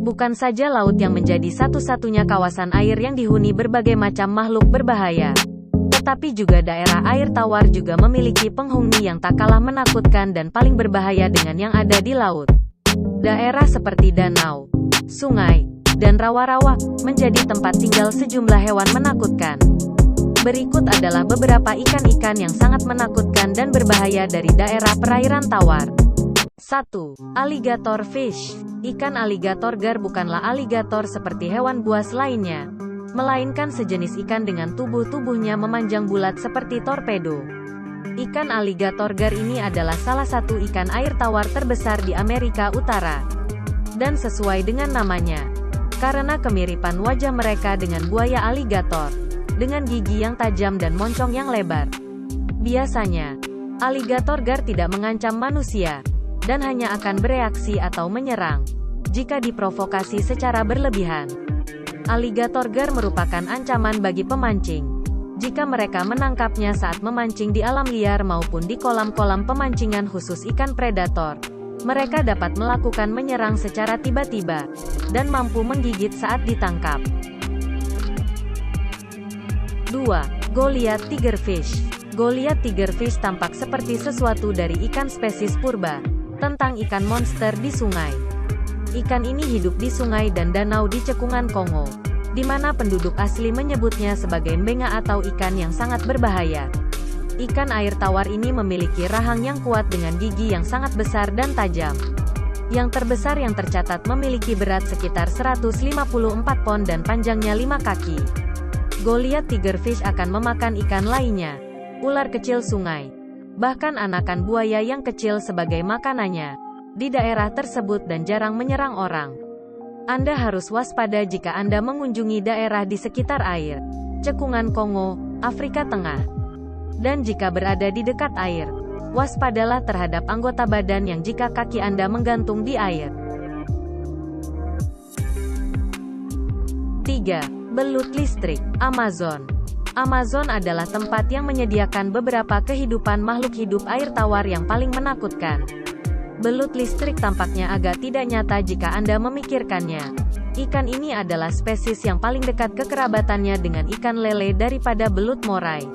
Bukan saja laut yang menjadi satu-satunya kawasan air yang dihuni berbagai macam makhluk berbahaya, tetapi juga daerah air tawar juga memiliki penghuni yang tak kalah menakutkan dan paling berbahaya dengan yang ada di laut. Daerah seperti danau, sungai, dan rawa-rawa menjadi tempat tinggal sejumlah hewan menakutkan. Berikut adalah beberapa ikan-ikan yang sangat menakutkan dan berbahaya dari daerah perairan tawar. 1. Alligator fish. Ikan aligator gar bukanlah aligator seperti hewan buas lainnya, melainkan sejenis ikan dengan tubuhnya memanjang bulat seperti torpedo. Ikan aligator gar ini adalah salah satu ikan air tawar terbesar di Amerika Utara. Dan sesuai dengan namanya, karena kemiripan wajah mereka dengan buaya aligator, dengan gigi yang tajam dan moncong yang lebar. Biasanya, aligator gar tidak mengancam manusia, dan hanya akan bereaksi atau menyerang jika diprovokasi secara berlebihan. Aligator gar merupakan ancaman bagi pemancing jika mereka menangkapnya saat memancing di alam liar maupun di kolam-kolam pemancingan khusus ikan predator. Mereka dapat melakukan menyerang secara tiba-tiba dan mampu menggigit saat ditangkap. 2. Goliath tigerfish. Goliath tigerfish tampak seperti sesuatu dari ikan spesies purba, tentang ikan monster di sungai. Ikan ini hidup di sungai dan danau di cekungan Kongo, di mana penduduk asli menyebutnya sebagai mbenga atau ikan yang sangat berbahaya. Ikan air tawar ini memiliki rahang yang kuat dengan gigi yang sangat besar dan tajam. Yang terbesar yang tercatat memiliki berat sekitar 154 pon dan panjangnya 5 kaki. Goliath tigerfish akan memakan ikan lainnya, ular kecil sungai, bahkan anakan buaya yang kecil sebagai makanannya, di daerah tersebut dan jarang menyerang orang. Anda harus waspada jika Anda mengunjungi daerah di sekitar air, cekungan Kongo, Afrika Tengah. Dan jika berada di dekat air, waspadalah terhadap anggota badan yang jika kaki Anda menggantung di air. 3. Belut listrik, Amazon. Amazon adalah tempat yang menyediakan beberapa kehidupan makhluk hidup air tawar yang paling menakutkan. Belut listrik tampaknya agak tidak nyata jika Anda memikirkannya. Ikan ini adalah spesies yang paling dekat kekerabatannya dengan ikan lele daripada belut moray,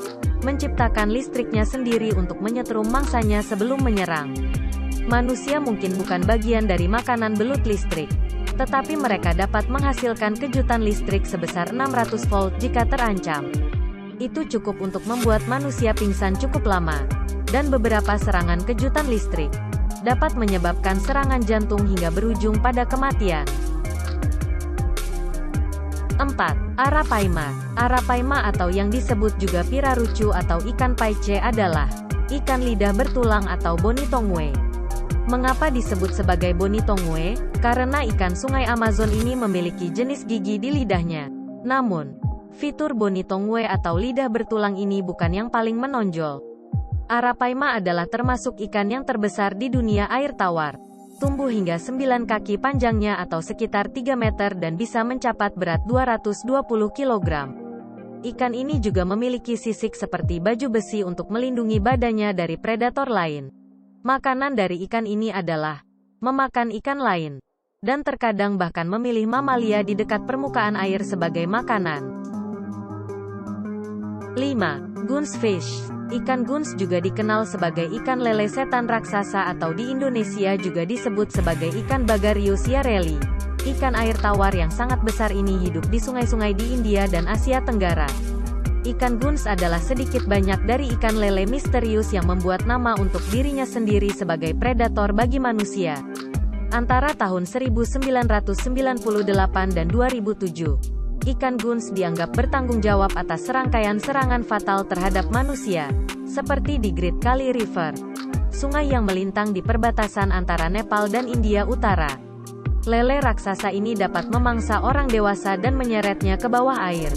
menciptakan listriknya sendiri untuk menyetrum mangsanya sebelum menyerang. Manusia mungkin bukan bagian dari makanan belut listrik, tetapi mereka dapat menghasilkan kejutan listrik sebesar 600 volt jika terancam. Itu cukup untuk membuat manusia pingsan cukup lama, dan beberapa serangan kejutan listrik dapat menyebabkan serangan jantung hingga berujung pada kematian. 4. Arapaima. Arapaima atau yang disebut juga pirarucu atau ikan paice adalah ikan lidah bertulang atau bonitongwe. Mengapa disebut sebagai bonitongwe? Karena ikan sungai Amazon ini memiliki jenis gigi di lidahnya. Namun, fitur bonitongwe atau lidah bertulang ini bukan yang paling menonjol. Arapaima adalah termasuk ikan yang terbesar di dunia air tawar. Tumbuh hingga 9 kaki panjangnya atau sekitar 3 meter dan bisa mencapai berat 220 kg. Ikan ini juga memiliki sisik seperti baju besi untuk melindungi badannya dari predator lain. Makanan dari ikan ini adalah memakan ikan lain, dan terkadang bahkan memilih mamalia di dekat permukaan air sebagai makanan. 5. Goonsfish. Ikan guns juga dikenal sebagai ikan lele setan raksasa atau di Indonesia juga disebut sebagai ikan Bagarius yareli. Ikan air tawar yang sangat besar ini hidup di sungai-sungai di India dan Asia Tenggara. Ikan guns adalah sedikit banyak dari ikan lele misterius yang membuat nama untuk dirinya sendiri sebagai predator bagi manusia. Antara tahun 1998 dan 2007, ikan guns dianggap bertanggung jawab atas serangkaian serangan fatal terhadap manusia, seperti di Great Kali River, sungai yang melintang di perbatasan antara Nepal dan India Utara. Lele raksasa ini dapat memangsa orang dewasa dan menyeretnya ke bawah air,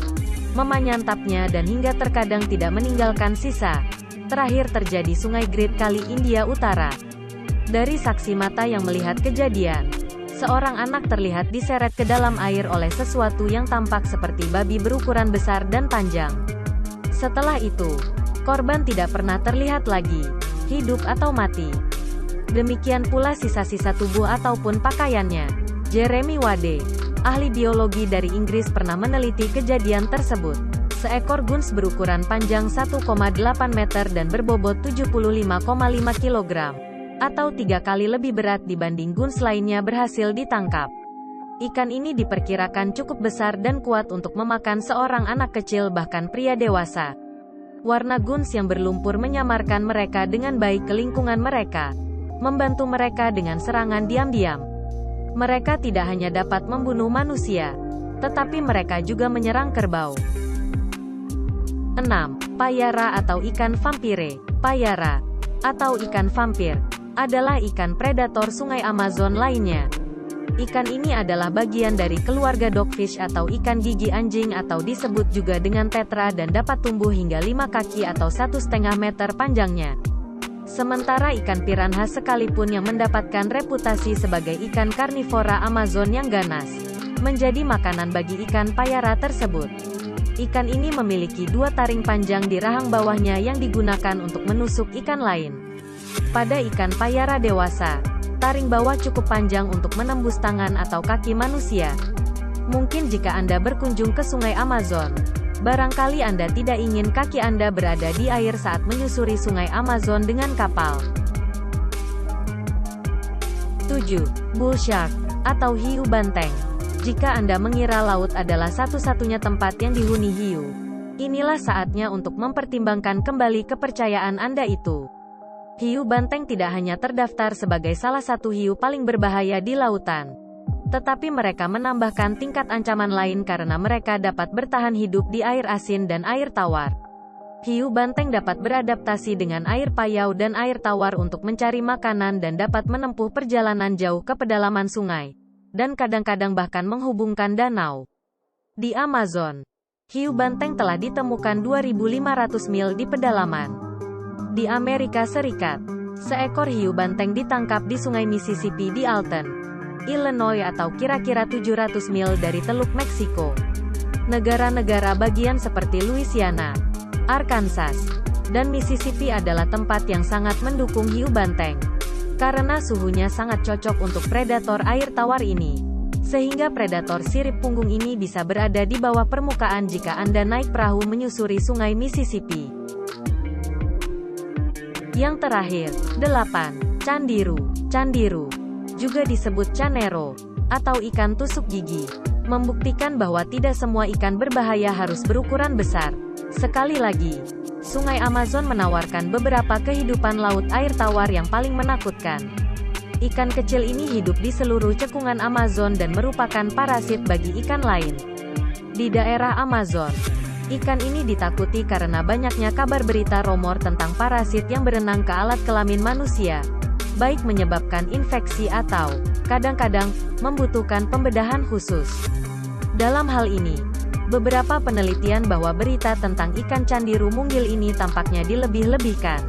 memanyantapnya dan hingga terkadang tidak meninggalkan sisa. Terakhir terjadi sungai Great Kali India Utara. Dari saksi mata yang melihat kejadian, seorang anak terlihat diseret ke dalam air oleh sesuatu yang tampak seperti babi berukuran besar dan panjang. Setelah itu, korban tidak pernah terlihat lagi, hidup atau mati. Demikian pula sisa-sisa tubuh ataupun pakaiannya. Jeremy Wade, ahli biologi dari Inggris, pernah meneliti kejadian tersebut. Seekor guns berukuran panjang 1,8 meter dan berbobot 75,5 kg, atau 3 kali lebih berat dibanding guns lainnya, berhasil ditangkap. Ikan ini diperkirakan cukup besar dan kuat untuk memakan seorang anak kecil, bahkan pria dewasa. Warna guns yang berlumpur menyamarkan mereka dengan baik ke lingkungan mereka, membantu mereka dengan serangan diam-diam. Mereka tidak hanya dapat membunuh manusia, tetapi mereka juga menyerang kerbau. 6. Payara atau ikan vampire. Payara, atau ikan vampir, adalah ikan predator sungai Amazon lainnya. Ikan ini adalah bagian dari keluarga dogfish atau ikan gigi anjing, atau disebut juga dengan tetra, dan dapat tumbuh hingga 5 kaki atau 1,5 meter panjangnya. Sementara ikan piranha sekalipun yang mendapatkan reputasi sebagai ikan karnivora Amazon yang ganas, menjadi makanan bagi ikan payara tersebut. Ikan ini memiliki 2 taring panjang di rahang bawahnya yang digunakan untuk menusuk ikan lain. Pada ikan payara dewasa, taring bawah cukup panjang untuk menembus tangan atau kaki manusia. Mungkin jika Anda berkunjung ke sungai Amazon, barangkali Anda tidak ingin kaki Anda berada di air saat menyusuri sungai Amazon dengan kapal. 7. Bull shark, atau hiu banteng. Jika Anda mengira laut adalah satu-satunya tempat yang dihuni hiu, inilah saatnya untuk mempertimbangkan kembali kepercayaan Anda itu. Hiu banteng tidak hanya terdaftar sebagai salah satu hiu paling berbahaya di lautan, tetapi mereka menambahkan tingkat ancaman lain karena mereka dapat bertahan hidup di air asin dan air tawar. Hiu banteng dapat beradaptasi dengan air payau dan air tawar untuk mencari makanan dan dapat menempuh perjalanan jauh ke pedalaman sungai, dan kadang-kadang bahkan menghubungkan danau. Di Amazon, hiu banteng telah ditemukan 2.500 mil di pedalaman. Di Amerika Serikat, seekor hiu banteng ditangkap di sungai Mississippi di Alton, Illinois, atau kira-kira 700 mil dari Teluk Meksiko. Negara-negara bagian seperti Louisiana, Arkansas, dan Mississippi adalah tempat yang sangat mendukung hiu banteng, karena suhunya sangat cocok untuk predator air tawar ini, sehingga predator sirip punggung ini bisa berada di bawah permukaan jika Anda naik perahu menyusuri sungai Mississippi. Yang terakhir, 8. Candiru. Candiru, juga disebut canero, atau ikan tusuk gigi, membuktikan bahwa tidak semua ikan berbahaya harus berukuran besar. Sekali lagi, sungai Amazon menawarkan beberapa kehidupan laut air tawar yang paling menakutkan. Ikan kecil ini hidup di seluruh cekungan Amazon dan merupakan parasit bagi ikan lain. Di daerah Amazon, ikan ini ditakuti karena banyaknya kabar berita rumor tentang parasit yang berenang ke alat kelamin manusia, baik menyebabkan infeksi atau, kadang-kadang, membutuhkan pembedahan khusus. Dalam hal ini, beberapa penelitian bahwa berita tentang ikan candiru munggil ini tampaknya dilebih-lebihkan.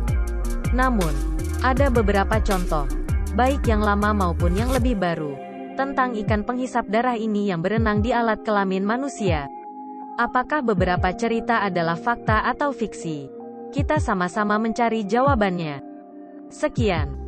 Namun, ada beberapa contoh, baik yang lama maupun yang lebih baru, tentang ikan penghisap darah ini yang berenang di alat kelamin manusia. Apakah beberapa cerita adalah fakta atau fiksi? Kita sama-sama mencari jawabannya. Sekian.